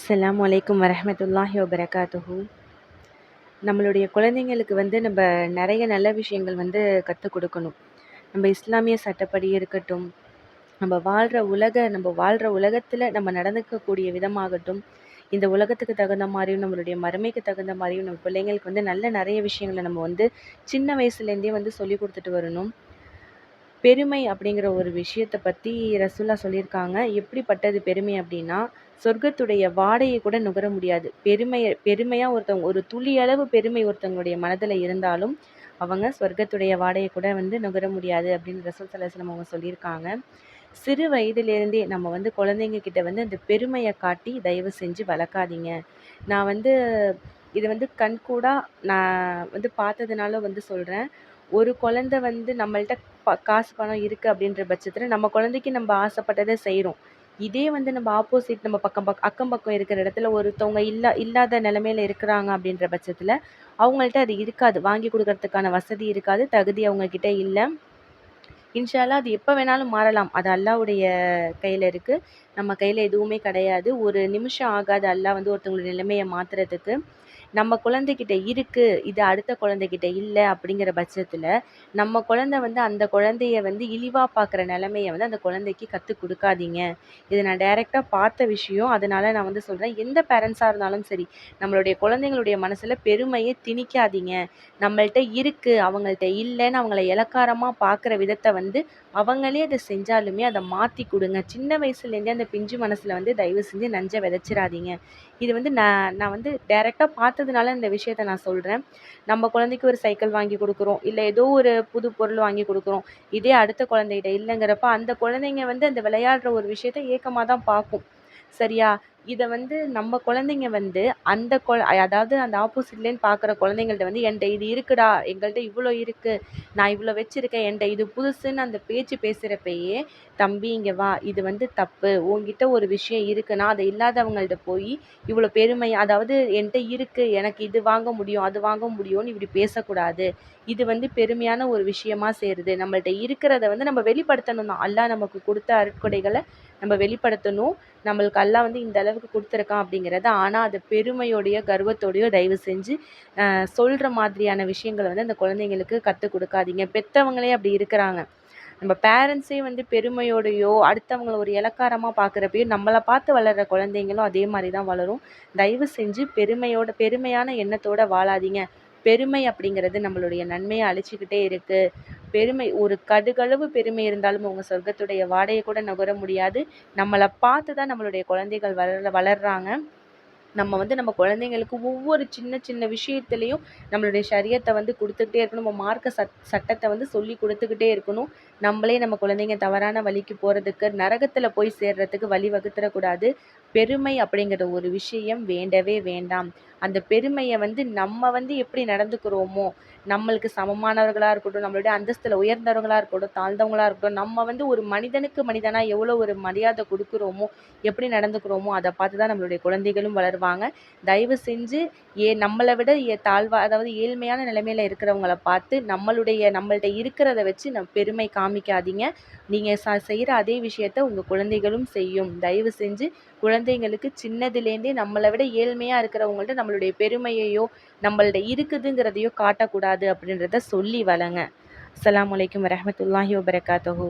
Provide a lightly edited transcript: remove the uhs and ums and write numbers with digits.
அஸ்ஸலாமு அலைக்கும் வரஹ்மத்துல்லாஹி வபரகாத்துஹு. நம்மளுடைய குழந்தைங்களுக்கு நம்ம நிறைய நல்ல விஷயங்கள் கற்றுக் கொடுக்கணும். நம்ம இஸ்லாமிய சட்டப்படி இருக்கட்டும், நம்ம வாழ்கிற உலகத்தில் நம்ம நடந்துக்கக்கூடிய விதமாகட்டும், இந்த உலகத்துக்கு தகுந்த மாதிரியும் நம்மளுடைய மறுமைக்கு தகுந்த மாதிரியும் நம்ம பிள்ளைங்களுக்கு நிறைய விஷயங்களை நம்ம சின்ன வயசுலேருந்தே சொல்லி கொடுத்துட்டு வரணும். பெருமை அப்படிங்கிற ஒரு விஷயத்தை பற்றி ரசூல்லா சொல்லியிருக்காங்க. எப்படிப்பட்டது பெருமை அப்படின்னா, சொர்க்கத்துடைய வாடையை கூட நுகர முடியாது. பெருமையாக ஒருத்தவங்க ஒரு துளி அளவு பெருமை ஒருத்தவங்களுடைய மனதில் இருந்தாலும் அவங்க சொர்க்கத்துடைய வாடையை கூட நுகர முடியாது அப்படின்னு ரசூல் ஸல்லல்லாஹு அலைஹி வஸல்லம் அவங்க சொல்லியிருக்காங்க. சிறு வயதிலேருந்தே நம்ம குழந்தைங்க கிட்ட அந்த பெருமையை காட்டி தயவு செஞ்சு வளர்க்காதீங்க. நான் இது கண்கூடா நான் பார்த்ததுனால சொல்கிறேன். ஒரு குழந்தை நம்மள்ட்ட காசு பணம் இருக்குது அப்படின்ற பட்சத்தில் நம்ம குழந்தைக்கு நம்ம ஆசைப்பட்டதை செய்கிறோம். இதே நம்ம ஆப்போசிட் நம்ம அக்கம் பக்கம் இருக்கிற இடத்துல ஒருத்தவங்க இல்லாத நிலைமையில இருக்கிறாங்க அப்படின்ற பட்சத்தில் அவங்கள்ட்ட அது இருக்காது, வாங்கி கொடுக்கறதுக்கான வசதி இருக்காது, தகுதி அவங்கக்கிட்ட இல்லை. இன்ஷா அல்லாஹ் அது எப்போ வேணாலும் மாறலாம். அது அல்லாஹ்வுடைய கையில் இருக்குது, நம்ம கையில் எதுவுமே கிடையாது. ஒரு நிமிஷம் ஆகாது அல்லாஹ் ஒருத்தவங்களுடைய நிலைமையை மாற்றுறதுக்கு. நம்ம குழந்தைகிட்ட இருக்குது, இது அடுத்த குழந்தைகிட்ட இல்லை அப்படிங்கிற பட்சத்தில் நம்ம குழந்தை அந்த குழந்தைய இழிவாக பார்க்குற நிலைமையை அந்த குழந்தைக்கு கற்றுக் கொடுக்காதீங்க. இது நான் டைரெக்டாக பார்த்த விஷயம். அதனால் நான் சொல்கிறேன், எந்த பேரண்ட்ஸாக இருந்தாலும் சரி, நம்மளுடைய குழந்தைங்களுடைய மனசில் பெருமையை திணிக்காதீங்க. நம்மள்ட்ட இருக்குது, அவங்கள்ட்ட இல்லைன்னு அவங்கள இளக்காரமாக பார்க்குற விதத்தை அவங்களே அதை செஞ்சாலுமே அதை மாற்றி கொடுங்க. சின்ன வயசுலேருந்தே அந்த பிஞ்சு மனசில் தயவு செஞ்சு நஞ்சை விதைச்சிடாதீங்க. இது நான் டைரெக்டாக பார்த்ததுனால இந்த விஷயத்த நான் சொல்கிறேன். நம்ம குழந்தைக்கு ஒரு சைக்கிள் வாங்கி கொடுக்குறோம், இல்லை ஏதோ ஒரு புது பொருள் வாங்கி கொடுக்குறோம். இதே அடுத்த குழந்தைகிட்ட இல்லைங்கிறப்ப அந்த குழந்தைங்க அந்த விளையாடுற ஒரு விஷயத்த ஏக்கமாக தான் பார்க்கும். சரியா? இதை நம்ம குழந்தைங்க அந்த அதாவது அந்த ஆப்போசிட்லேருந்து பார்க்குற குழந்தைங்கள்ட்ட என்கிட்ட இது இருக்குடா, எங்கள்கிட்ட இவ்வளோ இருக்குது, நான் இவ்வளோ வச்சுருக்கேன், என்கிட்ட இது புதுசுன்னு அந்த பேச்சு பேசுகிறப்பயே, தம்பி இங்கே வா, இது தப்பு, உன்கிட்ட ஒரு விஷயம் இருக்குன்னா அதை இல்லாதவங்கள்ட்ட போய் இவ்வளோ பெருமை, அதாவது என்கிட்ட இருக்குது, எனக்கு இது வாங்க முடியும், அது வாங்க முடியும்னு இப்படி பேசக்கூடாது. இது பெருமையான ஒரு விஷயமா சேருது. நம்மள்ட்ட இருக்கிறத நம்ம வெளிப்படுத்தணும் தான். அல்லாஹ் நமக்கு கொடுத்த அருட்கொடைகளை நம்ம வெளிப்படுத்தணும். நம்மளுக்கு அல்லாஹ் இந்த அளவுக்கு கொடுத்துருக்கான் அப்படிங்கிறத. ஆனால் அது பெருமையோடையோ கர்வத்தோடையோ தயவு செஞ்சு சொல்கிற மாதிரியான விஷயங்களை அந்த குழந்தைங்களுக்கு கற்றுக் கொடுக்காதீங்க. பெற்றவங்களே அப்படி இருக்கிறாங்க. நம்ம பேரண்ட்ஸே பெருமையோடையோ அடுத்தவங்களை ஒரு இளக்காரமாக பார்க்குறப்பையோ நம்மளை பார்த்து வளர்கிற குழந்தைங்களும் அதே மாதிரி தான் வளரும். தயவு செஞ்சு பெருமையான எண்ணத்தோடு வாழாதீங்க. பெருமை அப்படிங்கிறது நம்மளுடைய நன்மையை அழிச்சிக்கிட்டே இருக்குது. பெருமை ஒரு கடுகளவு பெருமை இருந்தாலும் அவங்க சொர்க்கத்துடைய வாடையை கூட நுகர முடியாது. நம்மளை பார்த்து தான் நம்மளுடைய குழந்தைகள் வளர்கிறாங்க. நம்ம நம்ம குழந்தைங்களுக்கு ஒவ்வொரு சின்ன சின்ன விஷயத்துலையும் நம்மளுடைய ஷரியத்தை கொடுத்துக்கிட்டே இருக்கணும். நம்ம மார்க்க சட்டத்தை சொல்லி கொடுத்துக்கிட்டே இருக்கணும். நம்மளே நம்ம குழந்தைங்க தவறான வழிக்கு போகிறதுக்கு, நரகத்தில் போய் சேர்றதுக்கு வழி வகுத்துறக்கூடாது. பெருமை அப்படிங்கிற ஒரு விஷயம் வேண்டவே வேண்டாம். அந்த பெருமையை நம்ம எப்படி நடந்துக்கிறோமோ, நம்மளுக்கு சமமானவர்களாக இருக்கட்டும், நம்மளுடைய அந்தஸ்தில் உயர்ந்தவர்களாக இருக்கட்டும், தாழ்ந்தவங்களாக இருக்கட்டும், நம்ம ஒரு மனிதனுக்கு மனிதனாக எவ்வளோ ஒரு மரியாதை கொடுக்குறோமோ, எப்படி நடந்துக்கிறோமோ அதை பார்த்து தான் நம்மளுடைய குழந்தைகளும் வளருவாங்க. தயவு செஞ்சு நம்மளை விட அதாவது ஏழ்மையான நிலைமையில் இருக்கிறவங்கள பார்த்து நம்மள்ட்ட இருக்கிறத வச்சு பெருமை காமிக்காதீங்க. நீங்கள் செய்கிற அதே விஷயத்த உங்கள் குழந்தைகளும் செய்யும். தயவு செஞ்சு குழந்தைங்களுக்கு சின்னதுலேருந்தே நம்மளை விட ஏழ்மையாக இருக்கிறவங்கள்ட்ட நம்மளுடைய பெருமையையோ நம்மள்ட்ட இருக்குதுங்கிறதையோ காட்டக்கூடாது அப்படின்றத சொல்லி வளங்க. அஸ்ஸலாமு அலைக்கும் வரஹ்மத்துல்லாஹி வபரகாத்துஹு.